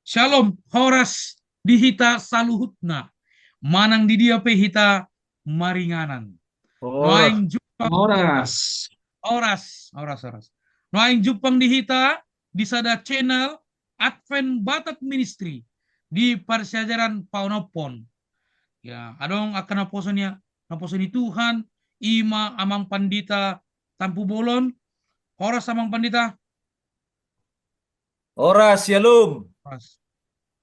Shalom, horas dihita saluhutna. Manang di dia pehita maringanan. Oh, Noaing Jepang Horas. oras. Noaing Jepang dihita di sada channel Advent Batak Ministry di Parsajaran Paunopon. Ya, adong akan naposonnya Tuhan ima amang pandita tampu bolon, horas amang pandita, Horas, Shalom. horas,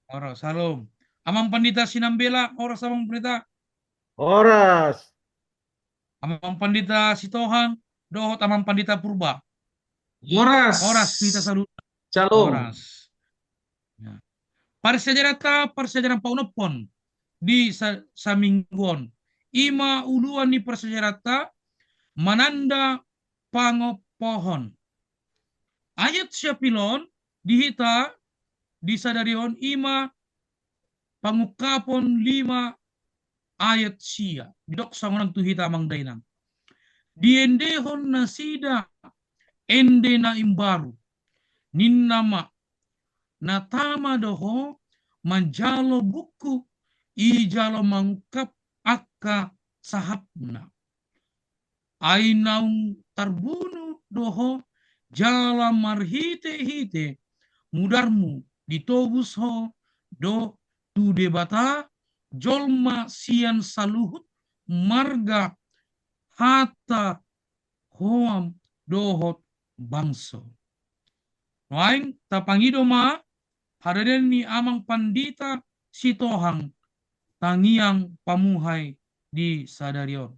horas, salam. Amang pandita sinambela, horas amang pandita, Horas. amang pandita sitohang, dohot amang pandita purba. Horas pita Horas. salut, Shalom. horas. Ya. Parsejarata paunopon di samingguon. Ima uluan ni parsejarata mananda pangopohon. Ayat siya pilon dihita di sadarion ima pangukapon lima ayat siya. Dok sangonang tuhita mang dainang. Diendehon na sida ende na imbaru. Ninnama na tama doho manjalo buku ijalo mangkap akka sahapna. Ainaung tarbunu doho jala marhite-hite mudarmu ditobus ho do tu debata jolma sian saluhut marga hata hoam dohot bangso. Waing tapangido ma hadaden ni amang pandita sitohang tangiang pamuhay di sadarion.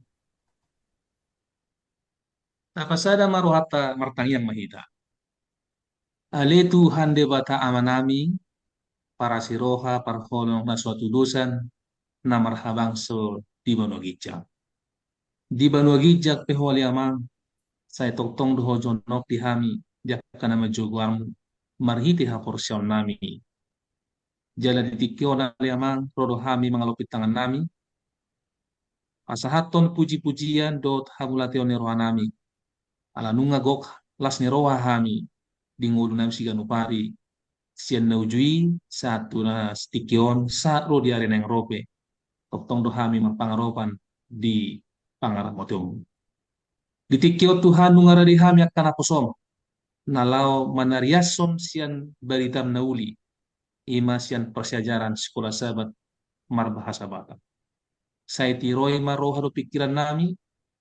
Napasada maruhata martangiang mahita. Ale Tuhan debata amanami para siroha parholong na suatu dosan na marhabang so di banogijak. Di banogijak peholi amang say toktong doho jonok di hami jak kana majuguarmu marhiti ha porsyon nami. Jala ditikyo na liamang rodo hami mangalupit tangan nami. Pasahaton puji-pujian dot hamulateo ni rohanami. Ala nunga gok las ni roha hami. Dingudu nam siga nupari. Sian na ujui satu na stikion saat ro di arena yang rope. Toktong do hami mapangaropan di pangarap motiong. Ditikyo Tuhan nunga di hami akan aposom. Nalau manariason sian baritam nauli. Ima sian persiajaran sekolah sahabat marbahasa Batak. Saya tiroi maroha do pikiran nami,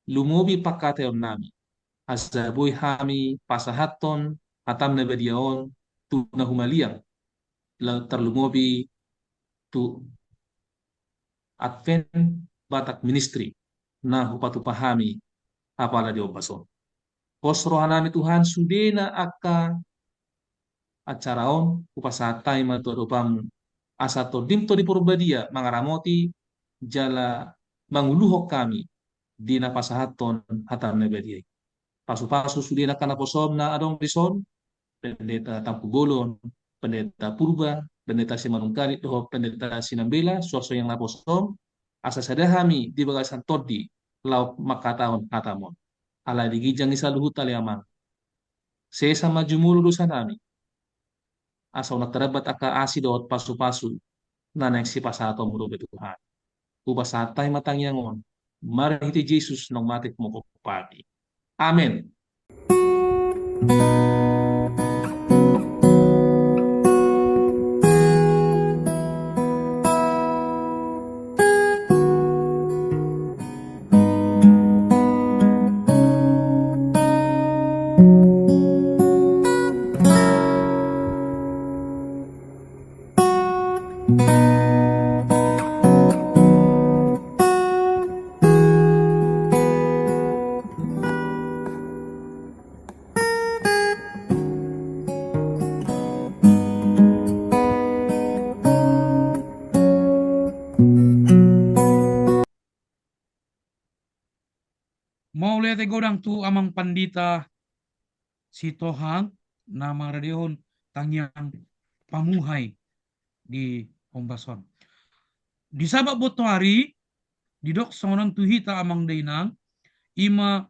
lumobi pakateon nami. Azabui hami pasahaton atam na bediaon tu na humaliang terlumobi tu Advent Batak Ministry na hupatu pahami apala di obason. Posrohanami Tuhan sudena aka acaraon upasatay matodopam asato dimto di purbadia mangaramoti jala manguluhok kami di napasahaton hatam na bediay. Pasu-pasu sudena kana posom na adong dison pendeta Tampu Bolon, pendeta Purba, pendeta Simanungkari, doho pendeta Sinambela, suaso yang naposom, asa sadahami di bagasan todi, lauk makataon hatamon. Ala digijang isa luhut aliamang. Sesa majumulu dosa nami, asa unak terabat aka asi dohot pasu-pasu, nanay si pasato muro betuhan. Upasatay matangyangon, marahiti Jesus nang matik mo kupati. Amen. Mau lihat godang tu amang pandita si Tohang nama radion tangyang pamuhay di Ombason. Di sabak boto hari di dok sonang tuhita amang dainang ima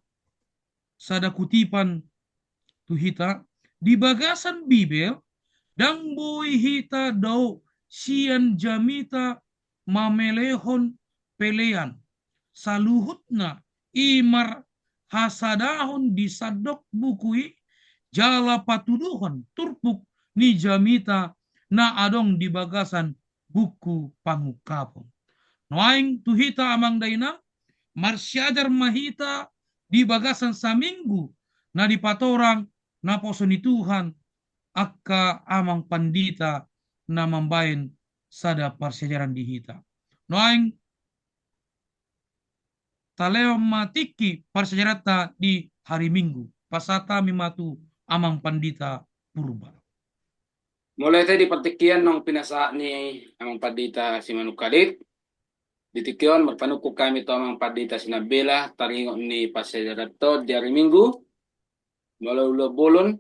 sada kutipan tuhita di bagasan Bibel Dang boy hita daw sian jamita mamelehon pelean. Saluhut na imar hasadahon di sadok bukui jala patuduhon turpuk ni jamita na adong di bagasan buku pangukapon. Noaing tuhita amang dayna marsyajar mahita di bagasan saminggu na di patorang na poso ni Tuhan akka amang pandita na mambayan sada parsejaran dihita. Noaing taleo matiki parsejarata di hari Minggu. Pasata mimatu amang pandita purba. Mulai tadi pertikian nong pinasa ni amang pandita si Manukalit. Ditikyon magpanukok kami to amang pandita sinabela taringon ni pasejarato di hari Minggu. Malau bulon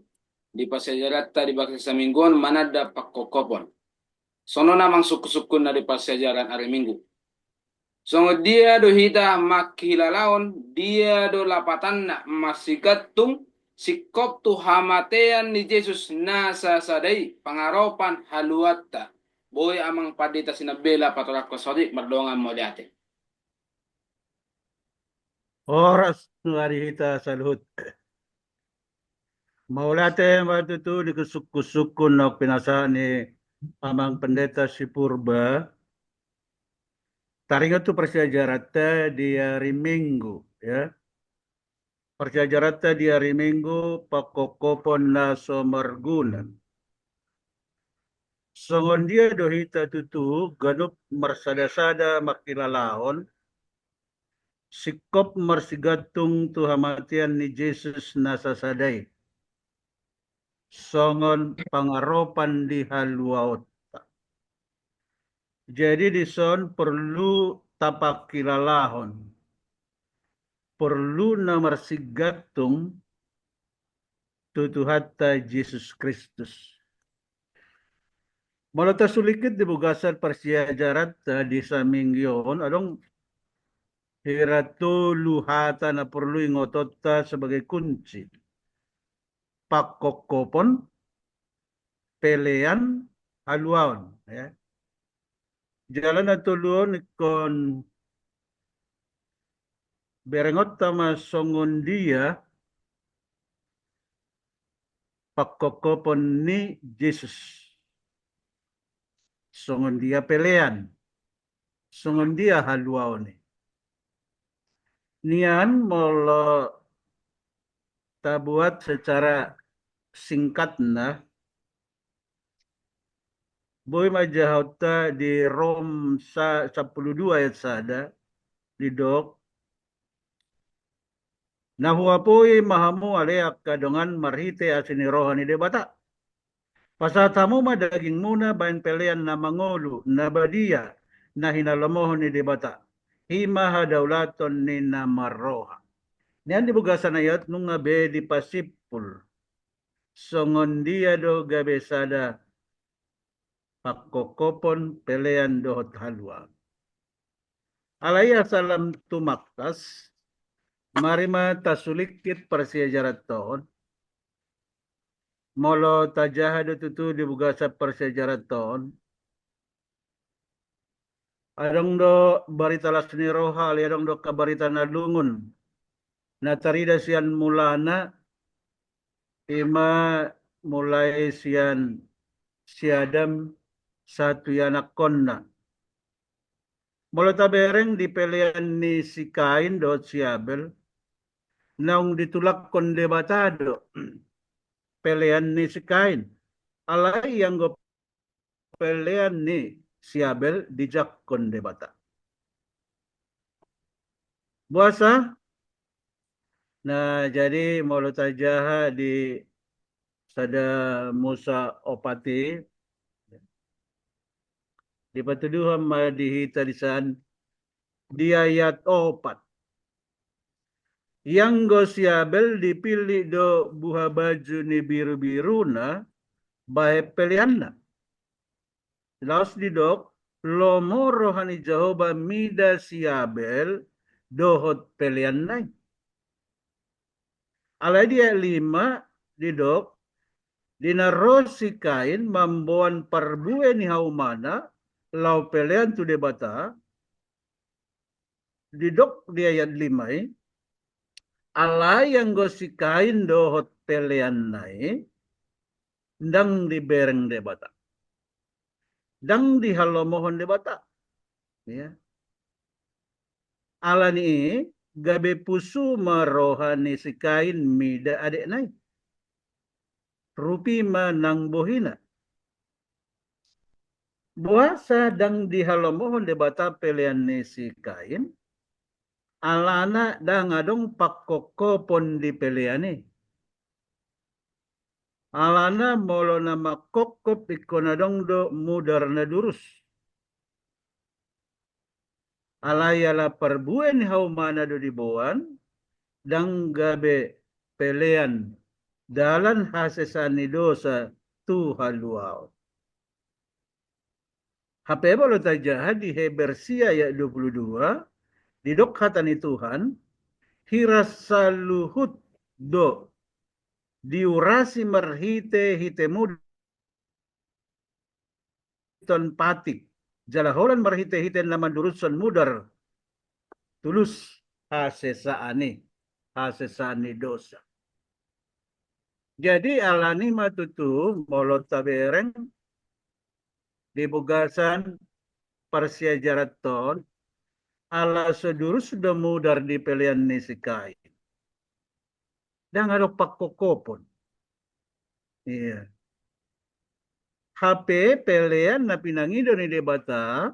di pasejarata di baksa sa mingguan manada pakokopon. Sono namang suku-suku na di pasejaran hari Minggu. So dia do hita makilalaon, dia do lapatan na masigatung sikop tu hamatean ni Jesus nasa sadai pangaropan haluata. Boy amang padita sinabela patorak ko sodi mardongan mo diate. Oras nuari hita saluhut. Maulate matutu di kesuku-suku na pinasa ni amang pendeta si Purba. Taringa tu persejarata di hari Minggu, ya. Persejarata di hari Minggu pakokopon na somargunan. Songon dia dohita tutu ganup marsada-sada makilalaon. Sikop marsigatung tu hamatian ni Jesus nasa sadai. Songon pangaropan di haluaot. Jadi di son perlu tapak kilalahon. Perlu na marsigatung tutuhatta Jesus Kristus. Malata sulikit di bugasan persiajarat di samingyon, adong hiratu luhata na perlu ingotota sebagai kunci. Pakokopon, pelean, haluan. Ya. Jalan na tuluon ikon berengot tama songon dia pakokopon ni Jesus. Songon dia pelean. Songon dia haluan ni. Nian molo tabuat secara singkat na boy majahota di Rom 12 ayat sada di dok nahuapoy mahamu aleak kadongan marhite asini rohani debata pasatamu madaging muna bain pelean na mangolu na badia na hinalamohon ni debata hima hadaulaton ni namaroha niyan dibugasan ayat nung ngabe di pasipul songon dia do gabe sada pakokopon pelean dohot halwa. Alaya salam tumaktas, marima tasulikit persejarat ton, molo tajahad tutu dibugasa persejarat ton, adong do barita lasni rohal, adong do kabarita nalungun, natarida sian mulana, ima mulai sian siadam satu yanak konna. Mula tabereng di pelean ni si Kain do si Abel, naung ditulak kon debatado pelean ni si Kain. Alay yang go pelean ni si Abel dijak kon debata. Buasa, nah jadi mula tajaha di sada Musa opati, di patuduhan madihita di saan di ayat 4. Yang go si Abel dipilih do buah baju ni biru-biru na bahe pilihan na. Laos di dok lomo rohani Jehovah mida si Abel dohot pilihan na. Alay dia 5 di dok dinaro si Kain mambuan parbue ni haumana lau pelean tu debata didok di ayat 5 alai yang go si Kain dohot pelean nai ndang di bereng debata dang di halomohon debata ya alani gabe pusu marohani si Kain mida adek nai rupi manang bohina buasa dang di halomohon debata pelean ni si Kain alana da ngadong pakoko pon di peleani alana molo nama kokop ikonadong do mudarna durus alayala perbuen haumana do diboan dang gabe pelean dalan hasesani dosa tu haluau hape bolo tajaha di Hebersia ayat 22 didok hatani Tuhan hirasaluhut do diurasi merhite hite mudon patik jalaholan merhite hite nama duruson mudar tulus hasesani dosa. Jadi alani matutu molot tabereng di bugasan Persia Jaraton ala sedurus sudah mudar di pelian nisikai. Dan ada pakokopon. Iya. HP pelian na pinangido ni debata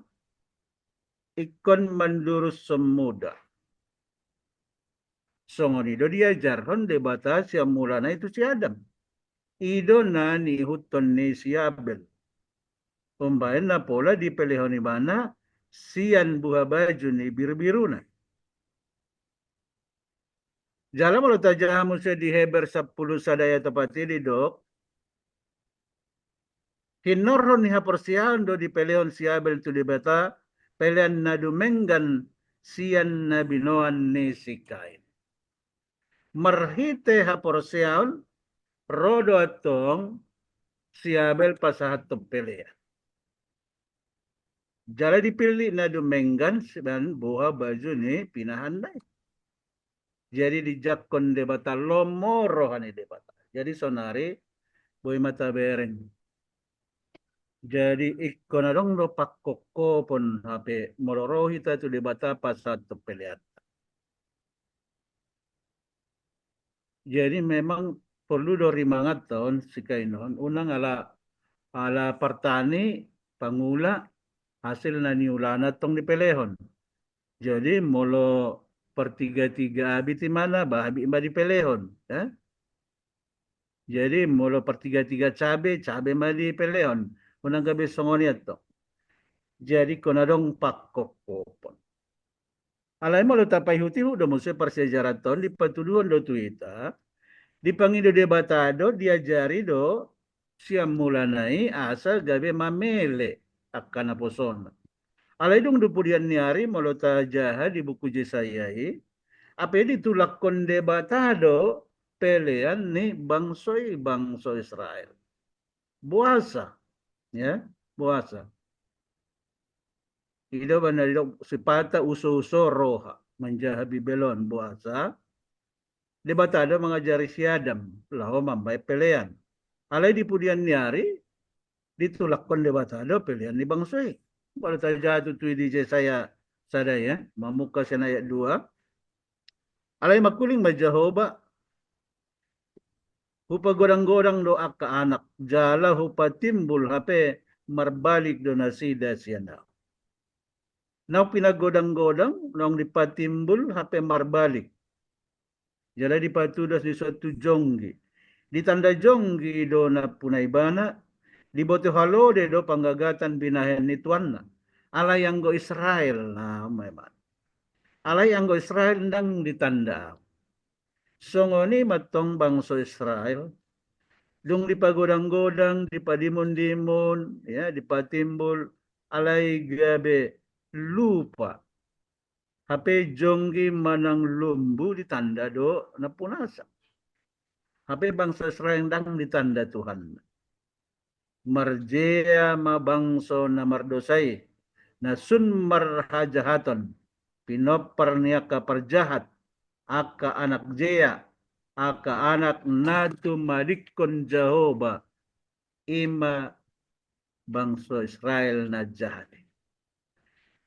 ikon mandurus semuda. Songonido diajarkan debata siya mulana itu si Adam. Ido na ni huton ni si Abel. Pembayan na pola di pelihon ni mana siyan buha baju ni biru-biru na. Jalan kalau tajahamu saya di Heber 10 sadaya tepat ini dok. Hinorhon ni hapersiahan do di pelihon si Abel tu debata pelihan na dumenggan siyan na binoan ni si Kain. Merhite hapersiahan rodo atong si Abel pasahat pelihan. Jala dipilih na dumenggan dan buah baju ni pinahan na. Jadi dijakon debata lomo rohani debata. Jadi sonari boy mata bereng. Jadi ikon adong do pakoko pon HP mororo hita tu debata pasat pelihat. Jadi memang perlu do rimangat tahun sikainon unang ala partani pangula hasil nani ulana tong di pelehon. Jadi molo per 3-3 abit mana bahabi di pelehon. Ya? Jadi molo per 3-3 cabe madi pelehon. Unang gabi songoniat to. Jadi konadong pakokopon. Alay molo tapay huti do musa persejaraton di patuduhan do tuita. Di pangido debatado diajari do siam mulanai asa gabe mamele akan aposona. Alay dong dupudian niari molo tajaha di buku Jesayai. Apa ditulak kon debatado pelean ni bangsa Israel. Buasa. Ya, buasa. Ida banadok sipata uso-uso roha menjaha bibelon buasa. Debatado mengajari si Adam laho mambai pelean. Alay di pudian niari ditulak kon debatado pelean ni bangsoi. Pada tajaha tutui di saya sadaya mamuka sen ayat 2. Alay makuling majahoba hupa godang-godang doa ke anak jala hupa timbul hape marbalik do nasida siana. Nau pinagodang-godang nong dipatimbul hape marbalik. Jala dipatudas di suatu jonggi. Ditanda jonggi do na punaibana diboto halode do panggagatan binahen ni tuanna. Alay anggo Israel na memang. Alay anggo Israel ndang ditanda. Songoni matong bangsa Israel. Dung dipagodang-godang, dipadimun-dimun, ya, dipatimbul, alay gabe lupa. HP jonggi manang lumbu ditanda do na punasa. Hape bangsa Israel dang ditanda Tuhan. Marjea mabangso na mardosay na sun marhajahaton pinopar niya ka parjahat aka anak jea aka anak natu madikon Jehovah ima bangsa Israel na jahat.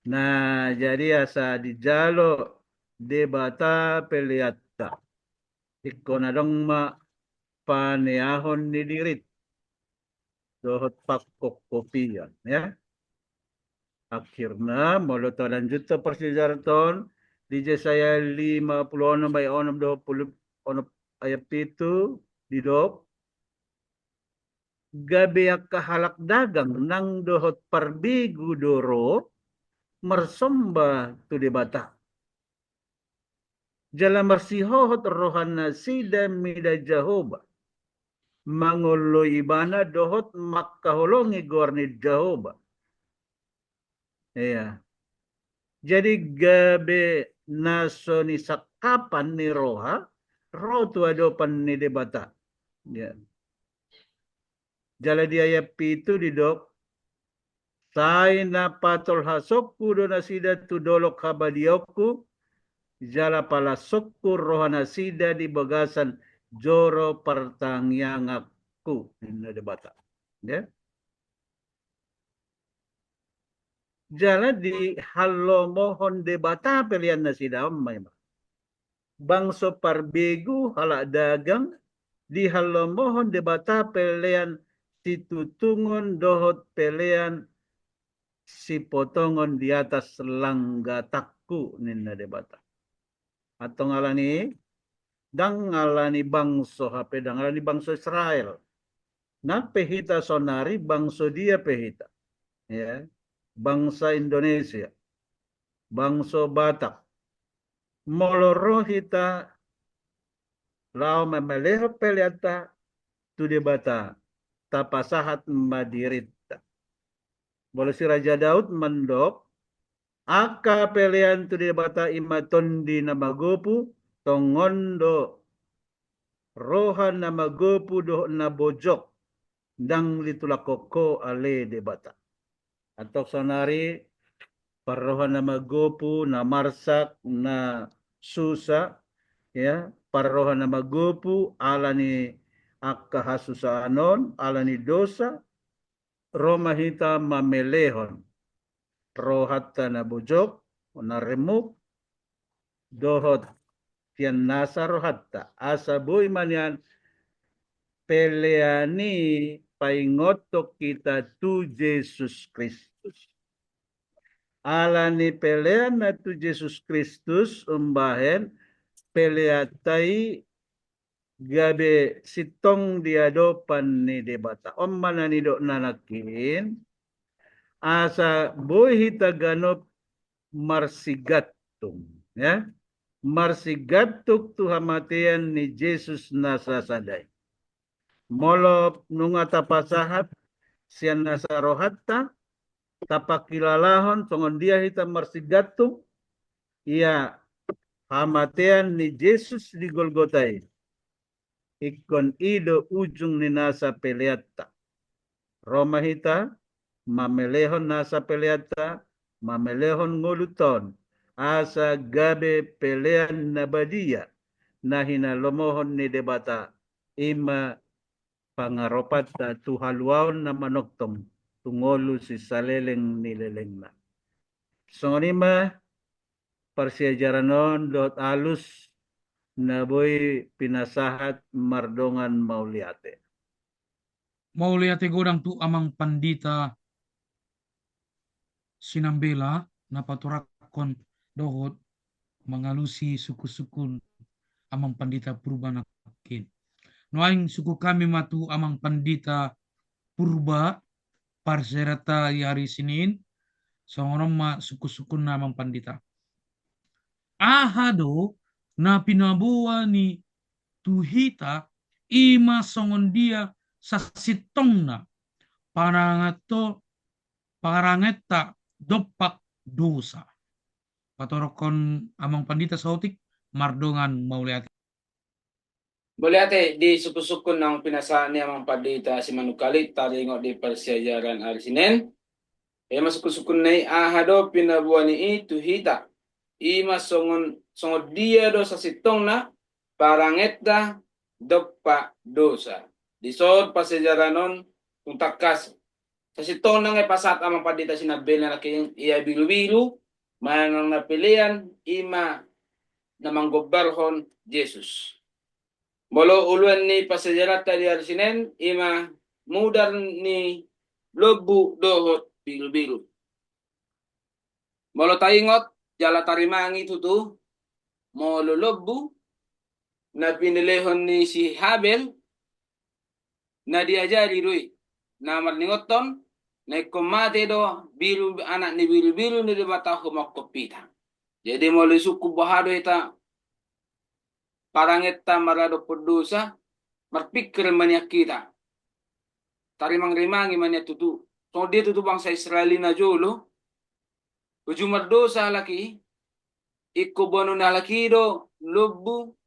Nah, jadi asa dijalo debata peliatta. Ikon adong ma paneahon ni dirit. Dohot pakok kopian, ya. Akhirnya, mula lanjut ke persejarah di Yesaya 56 ayat 20 ayat itu di dop. Gabi kahalak dagang nang dohot parbigu doro mersomba tu debata. Jala marsihohot rohana sida mida Jehovah. Mangulo ibana dohot makkaholongi gorni Jehovah. Iya. Jadi gabe naso ni sakapan ni roha, roh tu adopan ni debata. Ya. Jala dia pitu di dok. Sai na patol hasokku do nasida tu dolok habadioku. Jala pala sokku rohana sida di bagasan joro pertangyangakku. Ini debata. Ya. Jala di halo mohon debata pilihan nasida memang. Bangso parbegu halak dagang di halo mohon debata pilihan situtungon dohot pilihan si potongon di atas langgatakku nina debata. Atau ngalani dang ngalani bangso hape dang ngalani bangso Israel. Na pehita sonari bangso dia pehita. Ya. Bangsa Indonesia. Bangso Batak. Moloro hita lao memeleho peliata tu debata tapasahat madirita. Boleh si Raja Daud mendok aka pelian tu debata imaton di namagopu tongondo rohan namagopu do nabojok dang litulakoko ale debata. Atau sonari parrohan namagopu na marsak na susa ya parrohan namagopu alani akka hasusaanon alani dosa romahita mamelehon rohatta na bujok na remuk dohot tian nasa rohatta asa boy manyan peleani paingotok kita tu Yesus Kristus. Alani pelean na tu Yesus Kristus umbahen peleatai gabe sitong diadopan ni debata. Om mana ni dok nanakin asa boy hita ganop marsigatung ya marsigatuk tu hamatian ni Yesus nasasaday. Molop nunga tapasahat sian nasarohatta tapakilalahon tongon dia hita marsigatung ia hamatean ni Yesus di Golgotai. Ikon ido ujung ni nasa peleata. Roma hita mamelehon nasa peleata, mamelehon ngoluton. Asa gabe pelean nabadia na hinalomohon ni debata. Ima pangaropat tuhaluaon na manoktong tungolu si saleleng nileleng na. Songonima persiajaranon dot alus na boy pinasahat mardongan mauliate. Mauliate godang tu amang pandita sinambela na paturakon dohot mengalusi suku-sukun amang pandita purba nakin. Noaing suku kami matu amang pandita purba parserata hari Senin songonom suku-sukun namang pandita. Ahado na pinabuha ni tuhita ima songon dia sa sitong na parangeta dopak dosa. Patorokon amang pandita sautik mardongan mauliati. Boleh ate di suku-suku ng pinasaan niya mga padita si Manukalit taringo di persyajaran arsinen. Masukun-sukun na ahado pinabuan ni tuhita. Ima songon dia do sa sitong na parangeta dokpa dosa. Disod pasajaranon kung takas. Sa sitong na ngay pasat amang padita sinabi na naking iya bilu-bilu manang napilian ima na manggobarhon Jesus. Molo uluan ni pasajarata di arsinen ima mudar ni lobu dohot bilu-bilu. Molo taingot jala tarimangi tutu molo lobu na pinilehon ni si Habel na diajari rui na marningoton na ikomate do bilu anak ni bilu-bilu ni dibata humakopita. Jadi molo suku bahado ita parangeta marado podosa marpikir maniak kita. Tarimang-rimangi maniak tutu. So dia tutu bangsa Israeli na jolo. Ujumar dosa laki. Ikubono na laki do lubu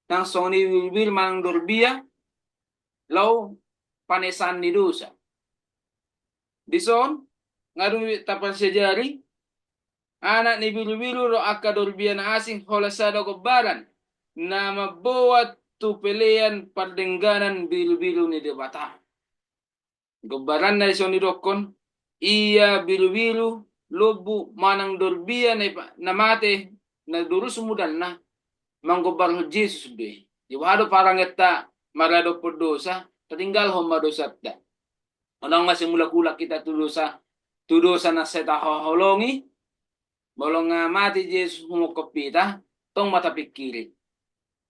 nang soni wilbil manang dorbia. Law panesan ni dosa. Dison ngadung tapan sejari. Anak ni bilu-bilu ro aka dorbia na asing holasado kobaran. Na mabuat tu pilihan perdengganan bilu-bilu ni debata. Gobaran na iso ni dokon, iya bilu-bilu, lobu, manang dorbia na mate, na durus mudan na, manggobar ho Jesus be. Iwado parang etta marado po dosa, tatinggal ho madosat da. Anong masimula-kula kita tudosa na seta hoholongi, bolong nga mati Jesus humukopita, tong matapikiri.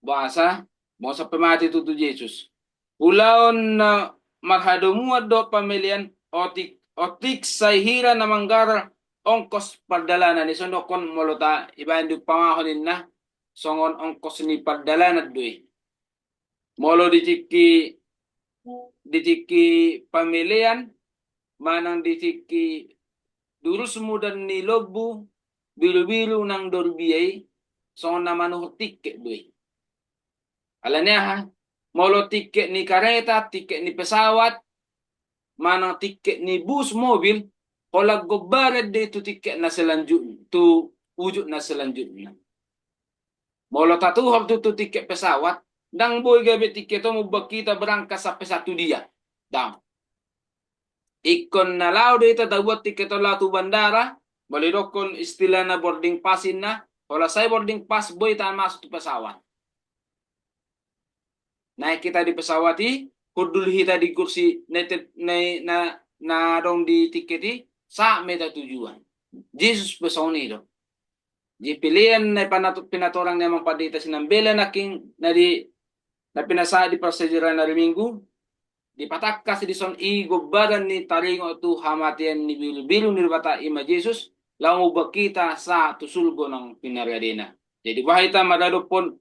Bahasa, mo sa pemati tutu Jesus. Ulaon na marhadumuad do pamilyan otik sayhira na manggara ongkos pardalanan ni sonokon molota iban du pangahonin na songon ongkos ni pardalanan dui. Molo ditiki pamilyan manang ditiki durus mudan ni lobu bilu-bilu nang dorbiyay songon namanuh tiket dui. Alanya ha, molo tiket ni kareta, tiket ni pesawat, manang tiket ni bus mobil, kolag gobared dito tiket na selanjutnya, tu wujud na selanjutnya. Molo tatuhor tu tiket pesawat, dang boy gabi tiket to mubak kita berangkat sampai satu dia. Dang. Ikon na lao dito dabuat tiket to latu bandara, boleh dokon istilah na boarding passin na, wala say boarding pass boy ta masuk tu pesawat. Naik kita di pesawat kudul kita di kursi na dong di tiketi sa meta tujuan. Jesus pesoni do. Di pilihan na pinatorang namang padita sinambela naking na pinasa di persejaran na minggu di patakkas di son gobaran ni taringo tu hamatian ni bilu-bilu ni bata ima Jesus lamu bakita sa tusulgo ng pinaradina. Jadi wahita madadopon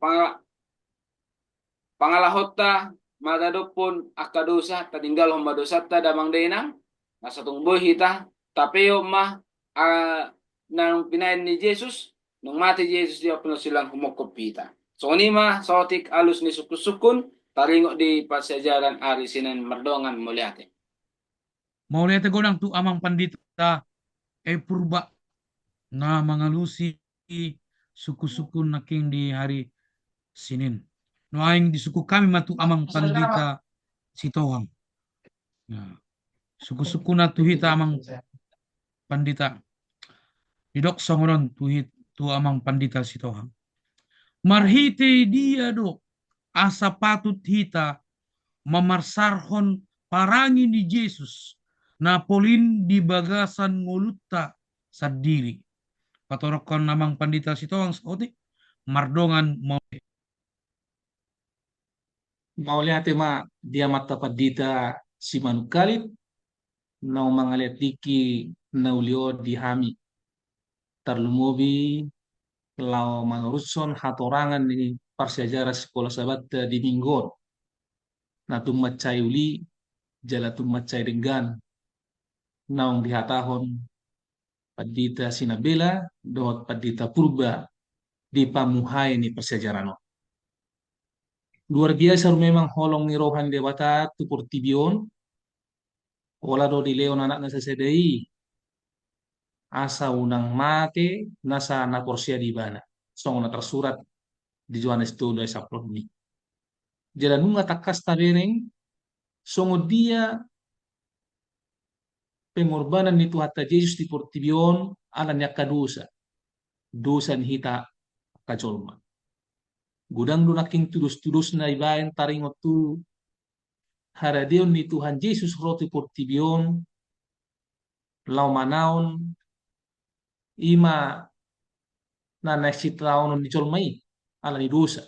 pangalahota madadopon akadosa tatinggal homadosata damang denang nasa tungboy hita tapeo nang pinain ni Jesus nung mati Jesus dia puno silang humokopita. So nima sotik alus ni sukusukun taringo di pasajaran ari sinan mardongan muliate. Maulete godang tu amang pandita purba na mangalusi suku-suku naking di hari Senin. No aing di suku kami matu amang pandita sitohang. Ya. Suku-suku na tuhita amang pandita. Didok songoron tu amang pandita sitohang. Marhite dia do asa patut hita mamarsarhon parangi ni Jesus na polin di bagasan ngulutta sa diri. Patorokon namang pandita sitohang sa otik mardongan mo Mauliate ma dia mata padita si Manukalit na mangaletiki na ulio di hami. Tarlumobi lau manurutson hatorangan ni parsejarah sekolah sahabat di Minggon. Na tumacay uli jala tumacay denggan naong dihatahon padita sinabela dohot padita purba di pamuhay ni persejarano. Luar biasa memang holong ni rohan de bata tu portibion. Ola do di leon anak nasa sedai. Asa unang mate nasa na porsia di bana. Song na tersurat di Johannes 2 ayat 10 ni. Jala nunga takas tabereng songo dia pengorbanan ni Tuhan Yesus di portibion alan yak kadosa. Dosa ni hita kajolma. Gudang dunaking tudus-tudus na ibayan taringot tu haradeon ni Tuhan Yesus roti portibion lau manaon ima na naksitaon ni jolmai ala ni dosa.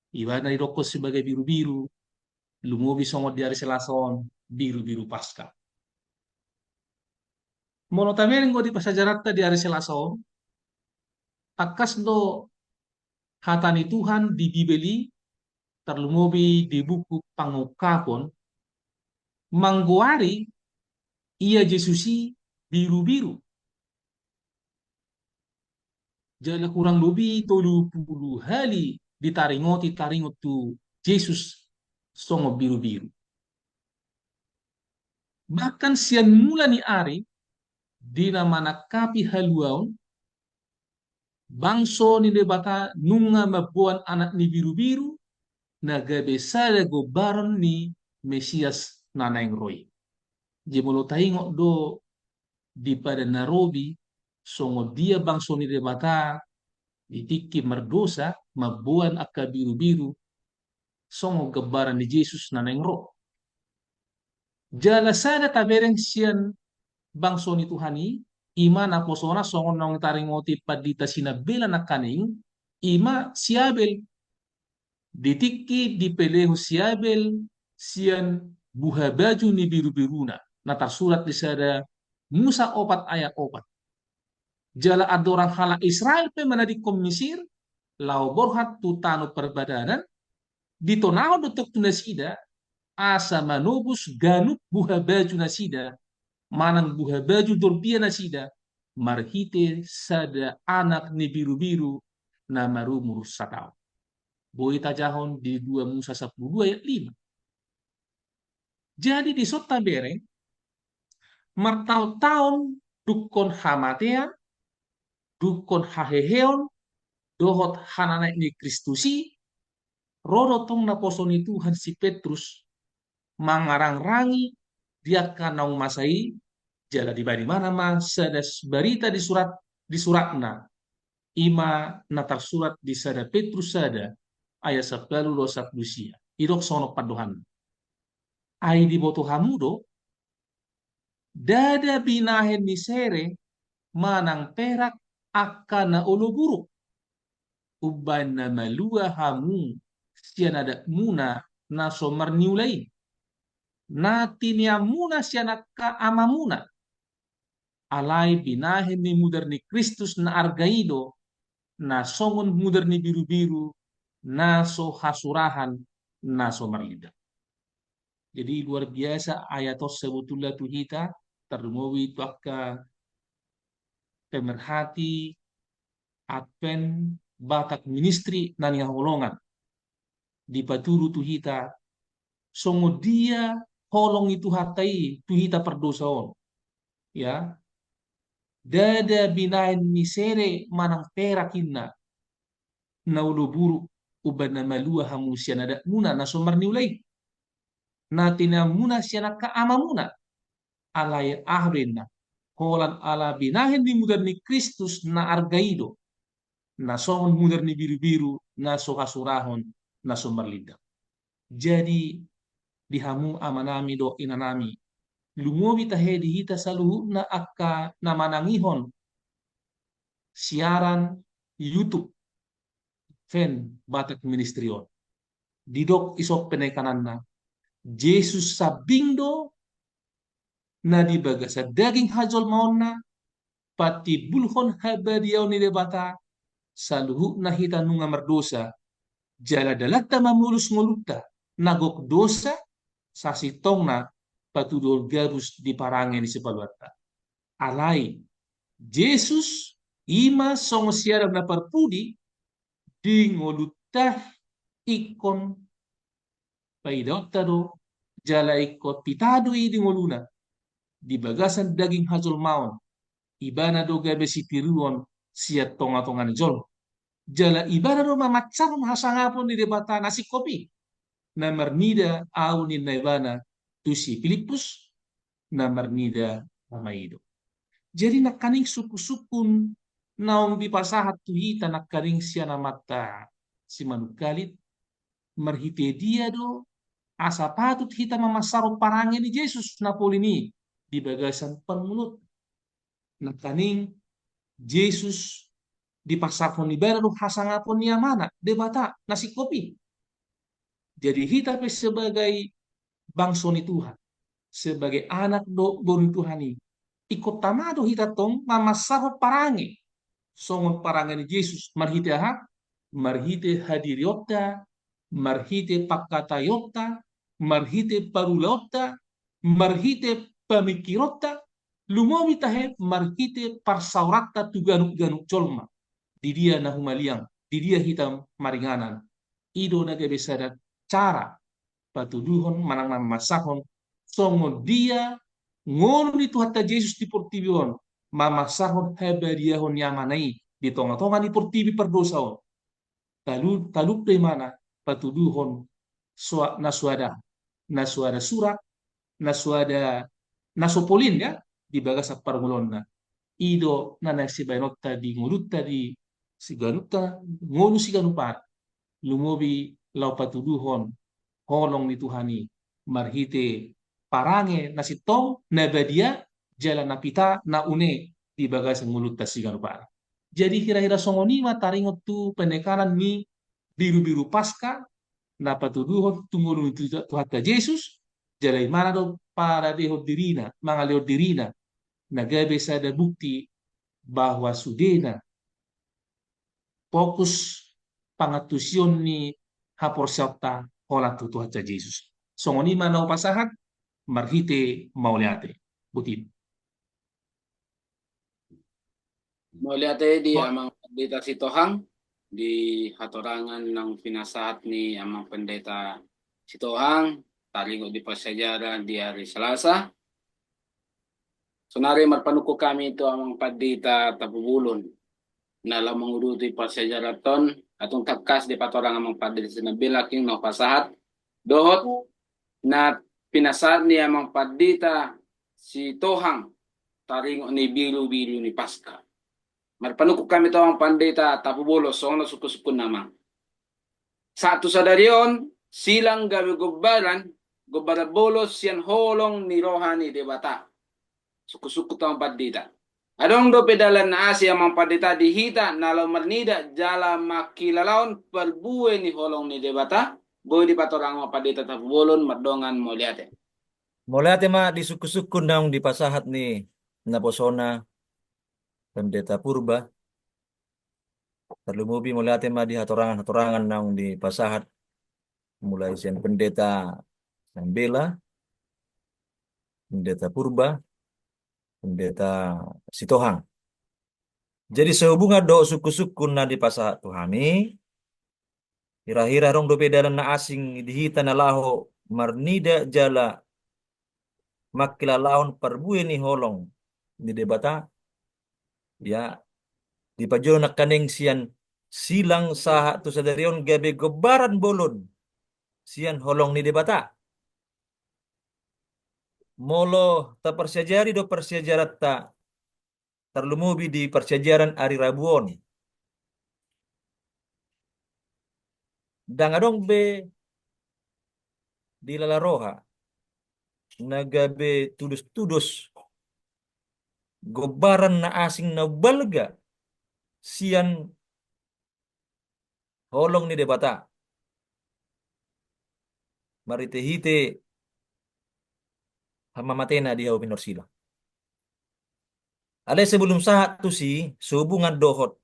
Ibarat na irokos sebagai biru-biru, lumubi songot di hari Selason, biru-biru pasca. Mono tameren go di pasajarata di hari Selason, takas do hatani Tuhan di Bibeli, terlumubi di buku pangukapon, mangguari ia Yesusi biru-biru. Jala kurang lebih 30 hari ditaringoti taringot tu Yesus songo biru-biru. Bahkan sian mula ni ari dina manakapi haluaon bangso ni debata nunga mabuan anak ni biru-biru na gabesada gobaron ni Mesias nanaing roy. Jemolo taingok do di pada Nairobi songo dia bangso ni debata ditiki merdosa mabuan akka biru-biru songo gebaran ni Yesus nanaing roy. Jala sada tabereng sian bangso ni Tuhani ima na posona songo nong taringoti padita sinabela na kaning ima siabel ditiki di peleho siabel sian buha baju ni biru-biruna na tersurat di sada Musa 4 ayat 4. Jala ada orang hala Israel pe mana di komisir lau borhat tu tanu perbadanan ditonao dotok tu nasida asa manobus ganuk buha baju nasida manang buha baju dorbia nasida marhite sada anak ni biru-biru na marumur satao. Boy tajahon di 2 Musa 12 ayat 5. Jadi di sota bereng martau-taun dukon hamatean dukon haheheon dohot hananek ni Kristusi rodotong na posoni Tuhan si Petrus mangarang-rangi dia kanau masai jala di mana mas sadas berita di suratna ima na tersurat di sada Petrus sada ayat 10 dosa dusia idok sono padohan ai di boto hamudo dada binahen ni sere manang perak akan olo buruk uban na malua hamu sian ada muna na somar niulai nati niamuna sian ka amamuna alai binahen ni mudar ni Kristus na argaido na songon mudar ni biru-biru na so hasurahan na so marlida. Jadi luar biasa ayatos sebetulnya tu kita termowi tu akka pemerhati adven batak ministry nani holongan di paturu tu kita songo dia holong itu hatai tu kita perdosaon ya dada binain misere manang perakinna na ulo buruk uban na malua hamusian ada muna na somar niulai natina muna siana ka amamuna alay ahrenna holan ala binahin ni mudar ni Kristus na argaido na songon mudar ni biru-biru na sokasurahon na somarlida. Jadi dihamu amanami do inanami lumobi tahe dihita saluhu na akka na manangihon siaran YouTube Fen Batak Ministrion didok isok penekanan na Jesus sabindo na di bagasa daging hajol maonna pati bulhon habadiyaw ni debata saluhu na hita nunga merdosa jala dalata mamulus ngolukta nagok dosa sasitong na patudol gabus di parangin ni sepaluata alai Jesus ima song siarap na parpudi di ngolutah ikon paidotado jala ikot pitado di ngoluna di bagasan daging hajol maon ibana do gabe sitiruon siat tonga-tongan jol jala ibana do mamatsaron hasangapon di debata nasi kopi na marnida au ni naibana tusi Filipus na marnida mamaido. Jadi nakaning suku-sukun naong dipasahat tuhita nakaning siya na mata si manukalit marhite dia do asa patut hita mamasaro parangin ni Jesus na polini di bagasan panmulut nakaning Jesus dipasakon ni Bero hasangapon niya mana debata nasi kopi. Jadi hita sebagai bangsa ni Tuhan, sebagai anak do Tuhan ini, ikut tamado hita tong mamasaro parangi. Songon parangi ni Yesus marhite ha, marhite hadiriota, marhite pakatayota, marhite parulota, marhite pamikirota, lumowi tahe marhite parsaurata tuganuk-ganuk colma. Di dia na humaliang, di dia hitam maringanan. Ido na besada cara patuduhon manang mamasahon songo dia ngono ni Tuhan Yesus di portibion mamasahon hebadiahon yamanai di tonga-tonga di portibi perdosaon taluk de mana patuduhon nasuada surak nasuada nasopolin ya di bagasa pargolonna ido nana si bainota di ngurutta di siganuta ngolu siganupar lumobi lau patuduhon holong ni Tuhani marhite parange nasitong nabadia jalan napita na une di bagas mulut tasigan para. Jadi kira-kira songoni mataringot tu penekanan ni biru-biru pasca na patuduhon tungulu itu Tuhan Yesus jalai mana do para deho dirina mangaleo dirina nagabe sada bukti bahwa sudena fokus pangatusion ni hapor syapta hola tu Tuhan Yesus. Songoni mana pasahat marhite mauliate. Butin. Mauliate di amang pendeta Sitohang di hatorangan ng pinasahat ni amang pendeta Sitohang talingo di pasajaran di hari Selasa. Sonari marpanuko kami ito amang pendeta Tapubulon na lamang uruti pasajaraton atong takas di patorang amang pendeta sinabilaking no pasahat dohot na pinasahat ni amang pendeta Sitohang taringo ni bilu-bilu ni Paska. Marpanuko kami ito ang pendeta Tapubulo so suku-suku namang. Sa darion silang gabi gobarabolos siyan holong ni rohani de bata. Suku-suku ito ang pendeta. Adong do pedalan na asi ang pendeta dihita na marnida jala makilalaon perbuwe ni holong ni de bata. Boy di patorang mga pendeta Tapubulon mardongan moliate. Moliate ma di suku-suku nang dipasahat ni Naposona pendeta purba. Terlumubi moliate ma di hatorangan-hatorangan nang dipasahat mulai sian pendeta Sambela, pendeta purba, pendeta Sitohang. Jadi sehubungan do suku-suku na dipasahat Tuhani, hira-hira rong do pedalan na asing dihita na laho marnida jala makilalaon perbuin ni holong ni debata ya di pajo na kaning sian silang saha tu sadarion gabe gobaran bolon sian holong ni debata molo ta persejari do persejarat ta terlumubi di persejaran ari Rabuon dangadong be di Lalaroha nagabe tudus-tudus gobaran na asing na balga sian holong ni debata maritehite hamamatena di hau pinorsila. Ale sebelum saat tu si sehubungan dohot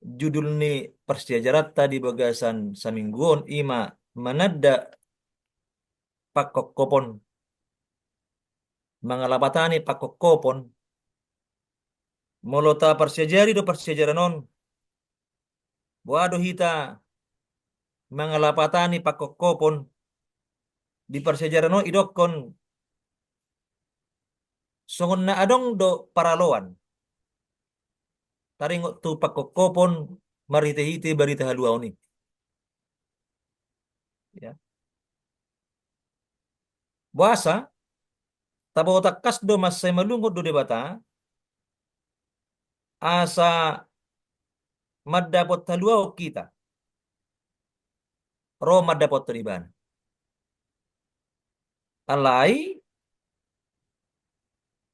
judul ni persejarat tadi bagasan samingguon ima manada pakokopon mangalabatani pakokopon molota persejari do persejaranon boado hita mangalapatani pakokopon di persejarano idokon songon na adong do paraloan taringo tu pakokopon marite-hite barita haluau ni, ya. Buasa tabo takas do mas saya malungod do debata asa madapot haluau kita ro madapot riban alai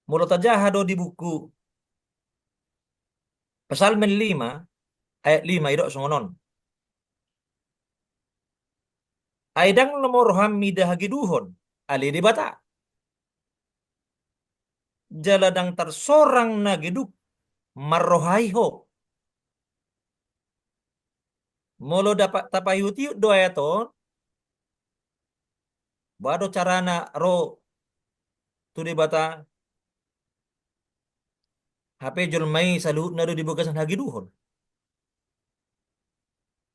mulut aja hado di buku Psalmen 5 ayat 5 idok songonon aidang nomor hamida hagiduhon ali debata jaladang tersorang na geduk marrohaiho molo dapat tapayuti do ayaton bado carana ro tu debata HP jolmai saluhut na do di bagasan hagiduhon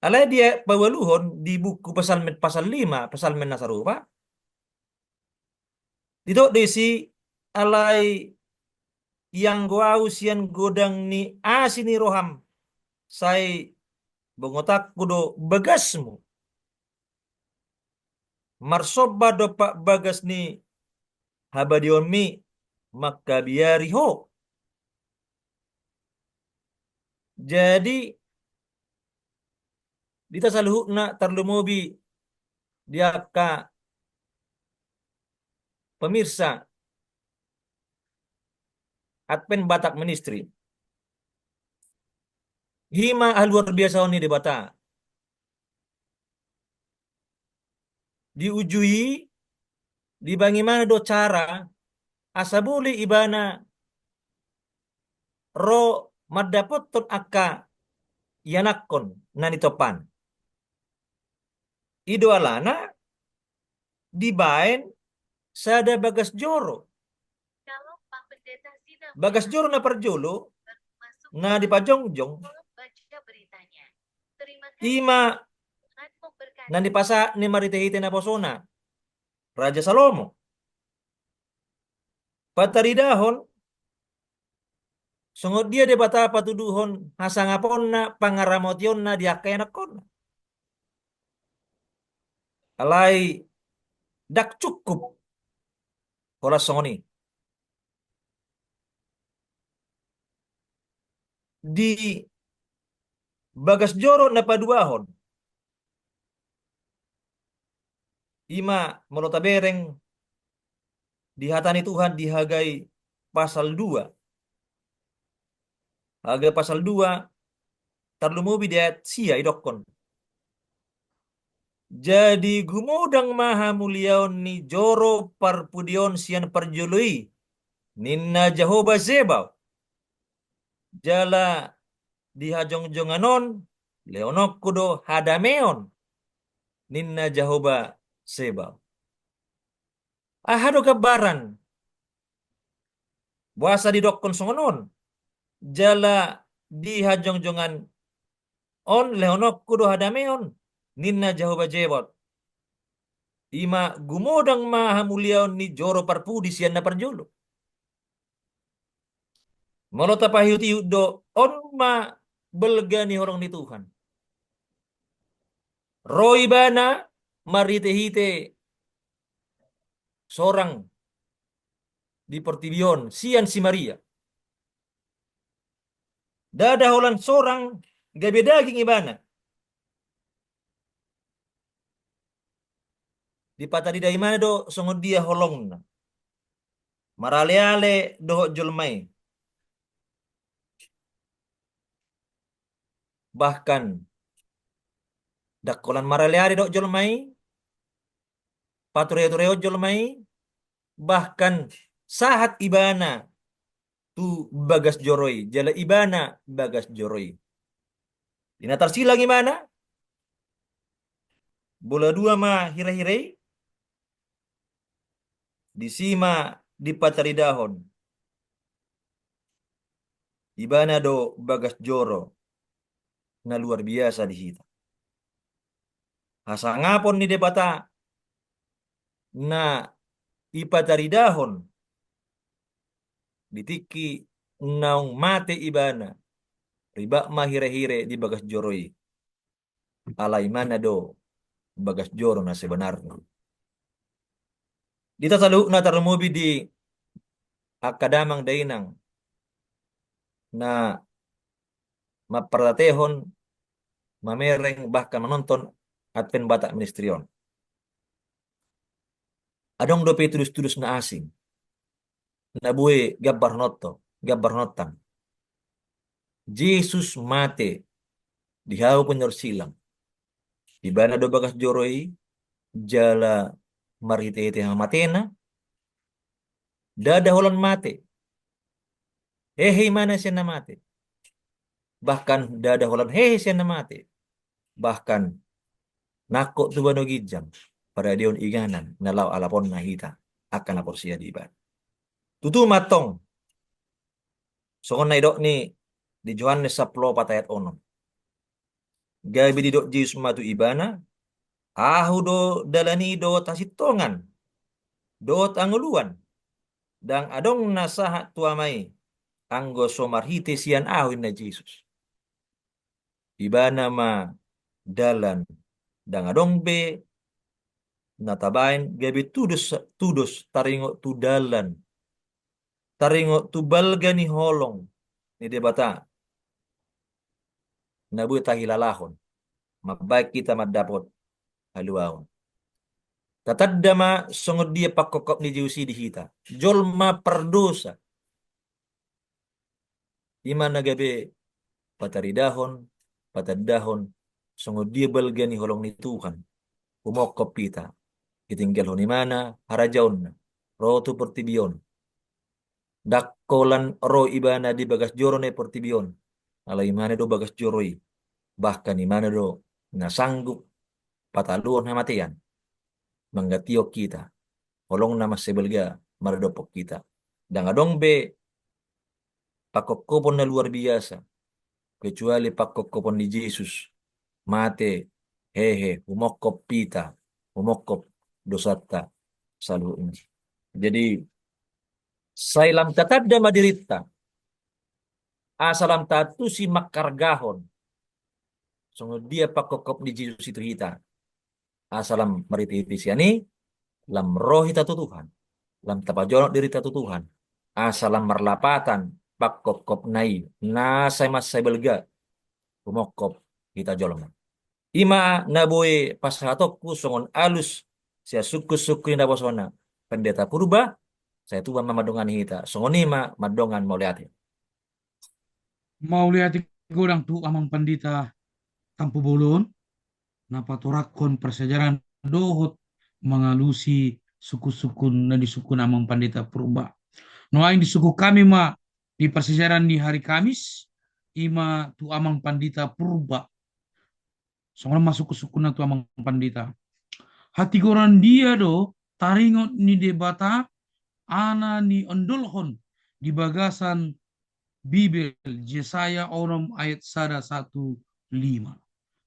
alai dia pawaluhon di buku pasal 5 pasal menasarupa dito desi alai yang goau sian godang ni asini roham sai bongotak kudo bagasmu marsoba do pak bagas ni habadiomi maka biariho jadi dita saluhutna tarlumobi dia ka pemirsa Advent Batak Ministry hima luar biasa ni debata diujui di bagaimana do cara asabuli ibana ro madapotton akka yanakon nani topan ido alana dibaen sada bagas joro Kalau Pak Pendeta sidang bagas joro na parjolo masuk na di pajongjong baca beritanya. Terima kasih. ima Tuhan memberkati. nan dipasa ni maritehite na posona Raja Salomo pataridahon sungod dia debata patuduhon hasangapon na pangaramotion na diakayanakon alai dak cukup oras songoni di bagas joro na paduahon ima molotabereng dihatani Tuhan dihagai pasal 2 haga pasal 2 tarlumubi diat sia idokon jadi gumodang maha muliaon ni joro parpudion sian parjului ninna Jehovah Zebau jala dihajong-jonganon leonok kudo hadameon ninna Jehovah Zebau ahado kabaran buasa didokon songonon jala dihajong-jongan on leonok kudo hadameon ninna Jehovah Zebau ima gumodang maha muliaon ni joro parpudi sian na parjulu Molota pahiuti do onma belgani orang ni Tuhan. Roibana marite-hite seorang di Pertibion sian si Maria. Dada holan seorang gabe daging ibana. Di patadi dari mana do songod dia holongna. Marale-ale do jolmai. Bahkan dakolan marale-ale do jolmai. Patureo-tureo jolmai. Bahkan sahat ibana tu bagas joroi. Jala ibana bagas joroi. Di natar silang gimana? Bola dua mah hira-hirai. Di sima di patari dahon. Ibana do bagas joro. Na luar biasa di hita. Hasangapon ni debata na ipataridahon ditiki naung mate ibana riba mahire-hire di bagas joroi alai mana do bagas joro na sebenarnya. Dita talu na tarumubi di akadamang dainang na maperlatehon, mamereng, bahkan menonton Advent Batak Ministerion. Adong do Petrus na asing. Na buwe gabar notang. Yesus mate dihaw penyor silang. Di bana do bagas joroi jala marhite-hite matena. Dada holan mate. Hehe mana siya na mate. Bahkan dada holan hehe siya na mate. Bahkan nako tu bano gijam pada dion iganan nalau alapon nahita akan lapor siya di iban. Tutu matong. Songon na idok ni di Yohanes 10 ayat 6. Gabi di dok Yesus matu ibana ahu do dalani do tasitongan do tanguluan dang adong nasaha tuamai anggo somarhite sian awin na Jesus. Ibana ma dalan dang adong be natabain gabi tudos taringo tu dalan taringo tu balgani holong ni debata nabu tahilalahon mabaik kita madapot haluaon. Tatadama songod dia pakokop ni Jusi di hita. Jolma perdosa. Imana gabe pataridahon, patadahon, songod dia balgani holong ni Tuhan. Umokop pita. Itinggal honi mana harajaon na. Roto pertibion. Dakkolan ro ibana di bagas joro ne pertibion. Ala imana do bagas joroi. Bahkan imana do nasanggup pataluon na matian. Manggatiok kita. Holong nama sebelga maradopok kita. Dan adong be pakokopon na luar biasa. Kecuali pakokopon di Yesus. Mate, hehe, umokop pita, umokop dosata salu ini. Jadi, sailam tatadda madirita. Asalam tatu si makargahon. Sungguh dia pakokop di Yesus itu kita. Asalam mariti siani. Lam roh itatu Tuhan. Lam tapajonok diri tatu Tuhan. Asalam marlapatan pakokop nai. Nasay masay belga. Umokop kita jolong. Ima naboy pasatokku songon alus. Siya suku-suku na bosona. Pendeta purba. Saya tuan mamadongan hita. Songon ima madongan mauliati. Mau lihat godang tu amang pandita Tampu Bolon napatorakon persejaraan dohot mengalusi suku-suku na di suku namang pandita purba. No aing di suku kami ma di persejaraan di hari Kamis ima tu amang pandita purba. Soalnya masuk ke suku na tu amang pandita. Hati goran dia do taringot ni debata ana ni ondolhon di bagasan Bibel Yesaya Onom ayat 1:5.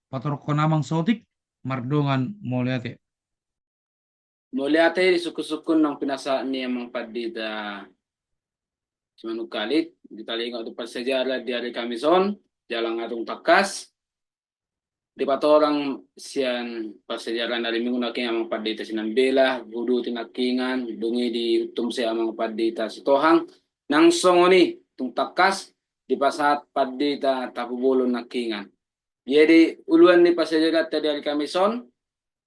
Patorko namang sotik mardongan moliate. Moliate di suku-suku ng pinasaan niya mga padida si Manukalit. Ditalingo ito persejarah di hari Kamison. Jalang atong takas. Di patorang siyan persejarah dari minggu naking amang padita sinambela. Gudu tinakingan. Dungi di utum siya amang padita si Tohang. Nang songoni tung takas. Di pasat padita tapubulon nakingan. Jadi uluan ni persejarah dari Kamison.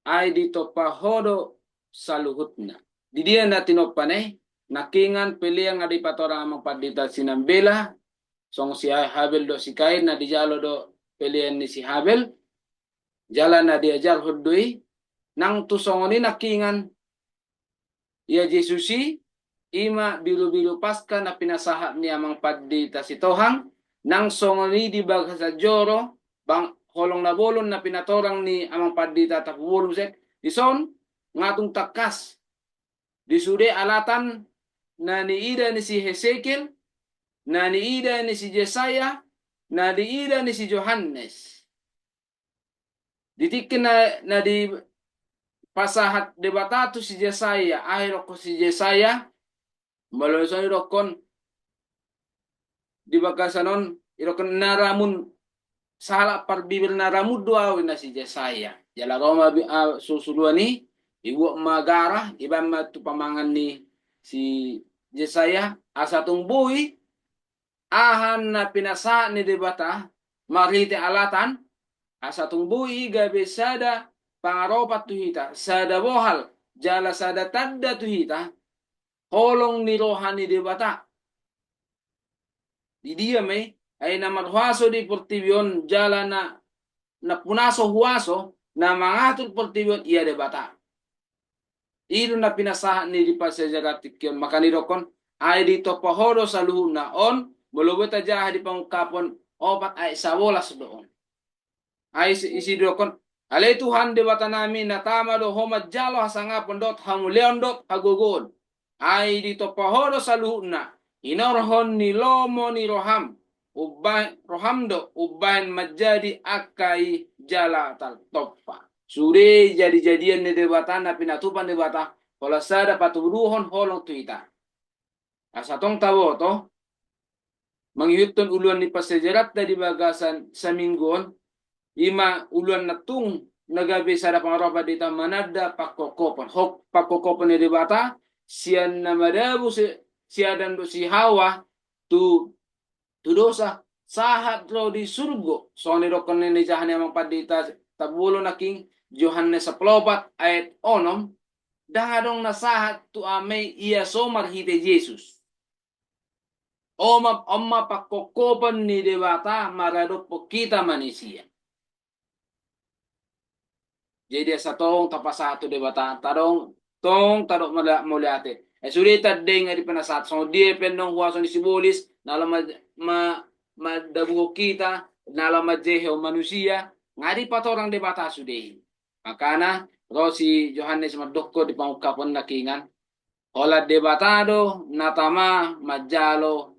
Ay dito pahodo saluhutna. Di dia na tinopanay, nakingan piliang nga di patorang amang padita sinambela, song si Habel do si Kain na di jalo do pilihan ni si Habel, jalan na diajar hudui, nang tusongoni nakingan, ya Jesusi, ima bilu-bilu pasca na pinasahat ni amang padita si Tohang, nang songoni di bagasa joro, bang holong na bolon na pinatorang ni amang padita tapubulong sek, ison, ngatong takas di sude alatan na niida ni si Hesekiel, na niida ni si Yesaya, na niida ni si Johannes. Ditikin na di pasahat debatatu si Jesaya, akhir ko si Jesaya, balonson irokon di bagasanon irokon naramun salah parbibir naramu doa na si Jesaya. Jala Roma susuluan ni ibu magara ibang matu pamangan ni si Jesaya asatung bui ahan na pinasa ni debata marite alatan asatung bui gabe sada pangaropat tuhita sada bohal jala sada tanda tuhita holong ni rohani debata di dia may ay namadhuaso di portibion jala na punaso huaso na mangatul portibion iya debata ilo na pinasahan ni di pasajaratik yun makanirokon ay dito pahodo sa luho na on mulubot aja di pangkapon opat ay sawolas doon ay isidokon alay Tuhan debata namin na tama do homad jalo hasangapon dot hamuleon dot hagugon ay dito pahodo sa luho na inorhon ni lomo ni roham rohamdo ubahan menjadi akai jala tal topa suri jadi-jadian ni debata na pinatupan debata kalau sada patuduhon holong tuita asatong tabo to manghitun uluan ni pasejarat di bagasan sa minggon ima uluan natung nagabi sada pangaropa dita manada pakokopon hok pakokopon ni debata sian na madabu siadan do si hawa tu dosa sahat ro di surgo soni rokon ni jahan yang padita tabulo naking Yohanes 14 ayat 6 dahadong nasahat tu ame iya somar hite Jesus Oma pakokopan ni debata marado po kita manusia. Jadi satong tapasatu debata tong muliate. Surita deng di penasat so dia penong huason di sibolis dalam madabuho kita dalam majeho manusia ngadi patorang debata sudeh. Makana Rosi Yohanes Mardoko di pangungkapan nakingan ola debatado natama majalo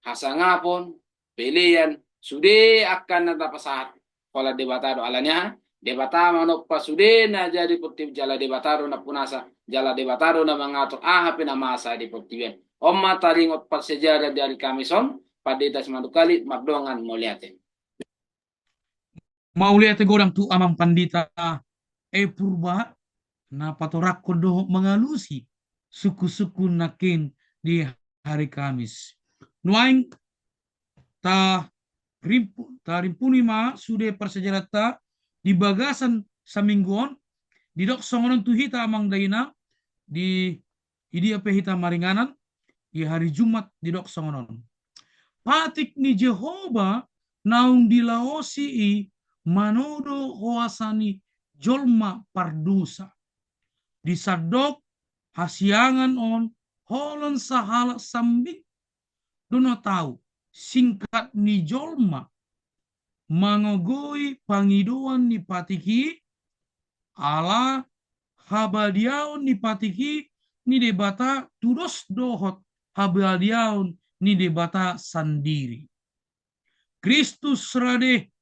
hasangapon pilihan sude akan natapasahat ola debatado alanya debata manok pa sude na jadi putih jala debatado na punasa jala debatado na mengatur hapin na masa di putihan omma taringot pa sejarah dari kamison padetas madukali magdongan moliate Mauliate godang tu amang pandita purba na patorak kodo mengalusi suku-suku nakin di hari Kamis. Nuaing ta rimpuni ma sude persejarata di bagasan samingguon di dok songonon tuhita amang daina di idia pehita maringanan di hari Jumat di dok songonon. Patik ni Jehova naung dilaosi manodo hoasani jolma pardusa disadok hasiangan on holon sahala sambing dono tahu singkat ni jolma mangogoi pangidoan ni patiki ala habadiaon ni patiki ni debata tudos dohot habadiaon ni debata sendiri Kristus rade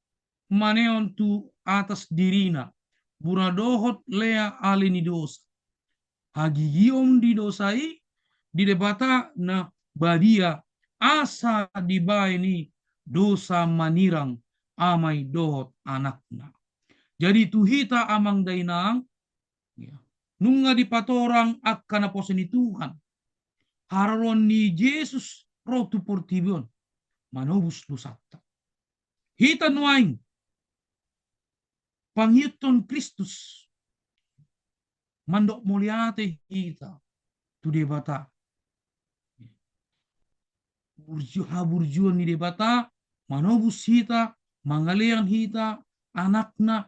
maneon tu atas dirina buradohot lea alini dosa hagigiom di dosai di debata na badia asa dibaini dosa manirang amai dohot anakna jadi tuhita amang dainang ya, nunga di patorang akan aposeni Tuhan haron ni Yesus rotu portibion manobus dosata hita nuaing pangyuton Kristus mandok muliate hita tu debata burjuan ni debata manobus hita mangalian hita anakna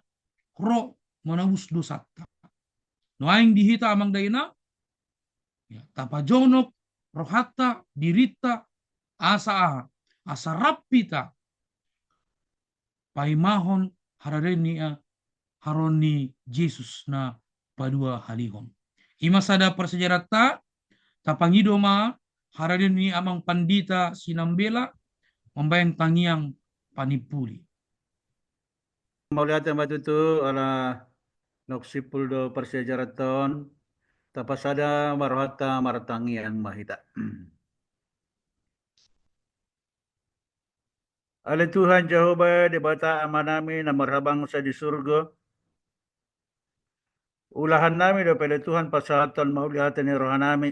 ro manobus dosata noaing di hita amang daina ya, tapajonok rohata dirita asa rapita paimahon hararenia haroni Yesus na padua halihon. Ima sada persejarata tapangidoma haradeni amang pandita sinambela membayang tangiang panipuli. maulihat yang batutu ala noksipul do persejaraton tapasada marhata martangi ang mahita. Ale Tuhan Jehovah di bata amanami na marhabang sa di surga. Ulahan nami do pele Tuhan pasahatan maulihatan ni rohanami.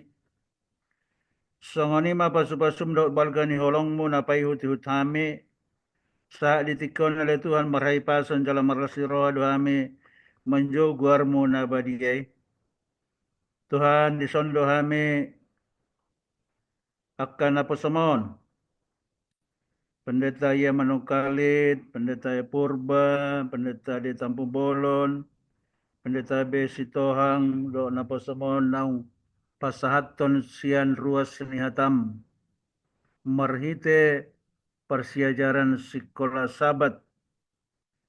Songonima pasupasum do balga ni holongmu na paihuti-hut hami. Sa ditikon ale Tuhan marhai pasan dalam marlasi roha do hami. Menjo guarmu na badiyay. Tuhan disondo hami akan apa semon. Pendeta ia Manungkalit, pendeta ia Purba, pendeta di Tampu Bolon, pendeta B Sitohang, do napa semon naung pasahaton sian ruas senihatam. Marhite persiajaran sekolah sabat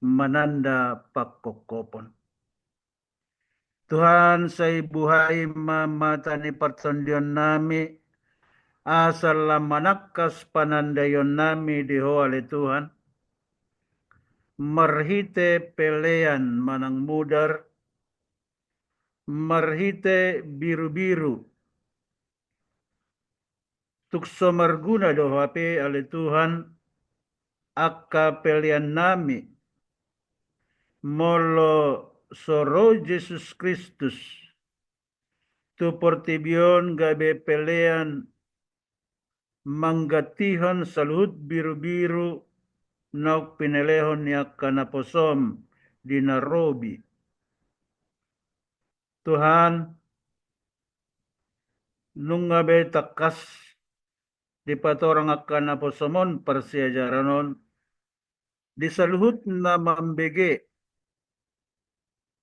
mananda pakokopon. Tuhan say buhay mamatani pertondion nami asal manakas panandayon nami diho ale Tuhan. Marhite pelean manang mudar, marhite biru-biru. Tukso marguna do hape ale Tuhan, akka pelean nami, molo soro Jesus Kristus, tu portibion gabe pelean manggatihon saluhut biru-biru nauk pinelehon ni akka naposom di Nairobi. Tuhan, nung ngabe takas di patorang akka naposomon persiajaranon, di saluhut na mambege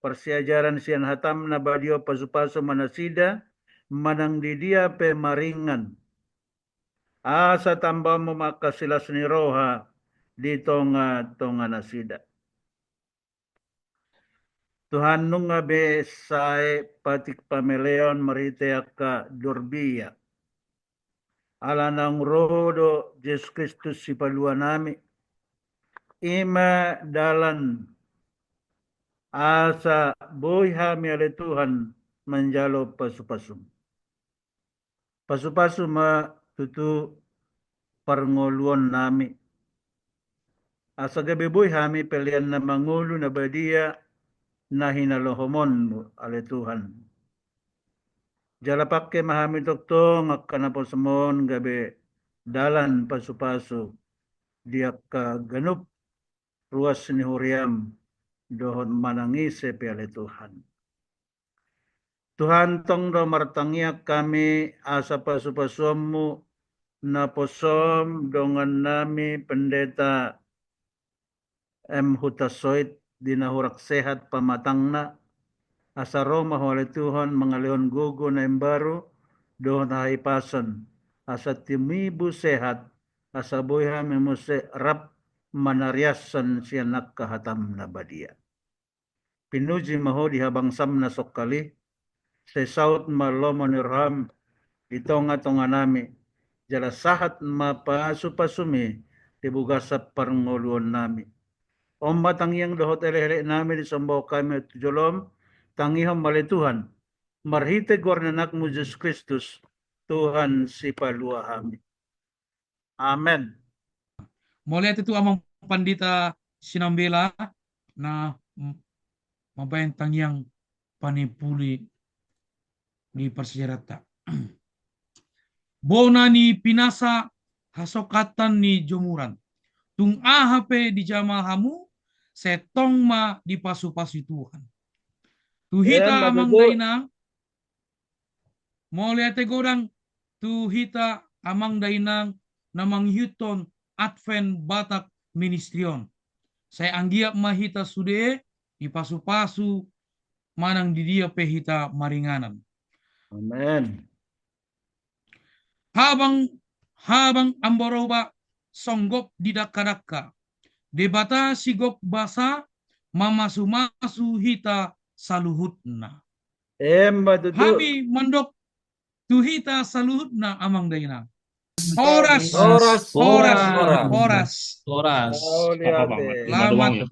persiajaran sian hatam na badio pasupaso manasida, manang didia pe maringan. Asa tambah memakasilas ni roha di tonga nasida. Tuhan nunga be sae patik pameleon marite akka dorbia. Ala nang rodo Jesus Kristus si palua nami. Ima dalan asa boy hami ale Tuhan menjalo pasu-pasum. Pasu-pasum ma tutu parngoluan nami. Asa gabi boy hami pelian na mangulu na badia na hinalohomon ale Tuhan. Jala pakke mahami toktong akkana po semon gabe dalan pasu-pasu dia ka ganup ruas ni huriam dohon manangise pe ale Tuhan. Tuhan tong do martangia kami asa pasu-pasumu na posom dongan nami pendeta M. Hutasoit dinahurak sehat pamatangna asa Roma oleh Tuhan mengalihon gugu na embaru dohon haipason asa timibu sehat asa boyha memuse rap manariasan sianak kahatam na badia. Pinuji maho di habang samna sokali sesaut malomo nirham di tonga-tonga nami jala sahat mapasupasumi dibugasap parngoluan nami. Omba tangyang dohot ele-ele nami disombaw kami at tujolom tangiham mali Tuhan. Marhite gornanak mo Jesus Kristus Tuhan si paluahami. Amen. Maulihat itu amang pandita sinambela na mabayantang yang panipuli di persejarata. Bona ni pinasa hasokatan ni jomuran. Tung ahape di jamahamu setong ma di pasu-pasu Tuhan. Tuhita amang dainang maulihat godang tuhita amang dainang namang yuton Advent Batak Ministrion. Saya anggiap mahita sude di pasu-pasu manang di dia pehita maringanan. Amen. Habang amboroba songgop di dakka-dakka. Debata sigop basa mamasu-masu hita saluhutna. Betul. Habi mandok tuhita saluhutna amang daina. Horas. Horas. Horas. Horas. Oh, lihat Selamat